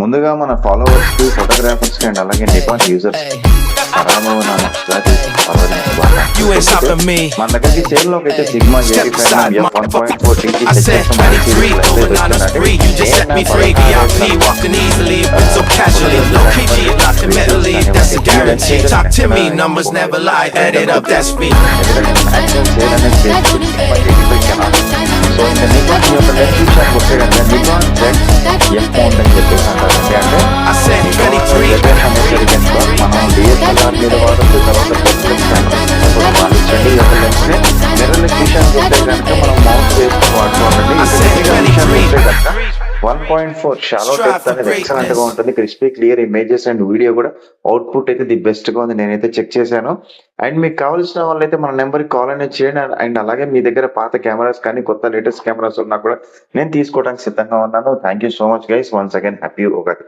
ముందుగా మన ఫాలోవర్స్ కి, ఫోటోగ్రాఫర్స్ కి అండ్ అలాగే నికాన్ యూజర్స్ కి సరామమైన నమస్కారాలు You ain't stopping me. మన దగ్గరికి సేల్ లోకి అయితే సిగ్మా Step aside, 1.4 టీకి I said 23, going on a spree. You just set me free. VIP, walking easily, so casually. Low PG, locked in mentally. That's a guarantee. Talk to me, numbers never lie. Add it up, that's me. So ఇంకా Nikon యొక్క left విషయానికి వస్తే కనుక Nikon Z F mount అని చెప్పేసి అంటారండి. అంటే I said 23. మనం డిఎస్ఎల్ఆర్ మీద వాడచ్చు, తర్వాత పెన్సిల్ కెమెరా కూడా వాడచ్చండి. ఈ యొక్క లెన్స్ మిర్రర్లెస్ విషయానికి వస్తే కనుక మనం మౌంట్ చేసుకుని వాడుకోవాలండి. విషయానికి వస్తే కనుక 1.4 షాలో డెప్త్ అనేది ఎక్సలెంట్ గా ఉంటుంది. Crispy clear images and video కూడా అవుట్పుట్ అయితే ది బెస్ట్ గా ఉంది. నేనైతే చెక్ చేశాను. అండ్ మీకు కావాల్సిన వాళ్ళైతే మన నెంబర్ కి కాల్ అనేది చేయండి. అండ్ అలాగే మీ దగ్గర పాత కెమెరాస్ కానీ కొత్త లేటెస్ట్ కెమెరాస్ ఉన్నా కూడా నేను తీసుకోవడానికి సిద్ధంగా ఉన్నాను. Thank you so much guys. Once again happy Ugadi.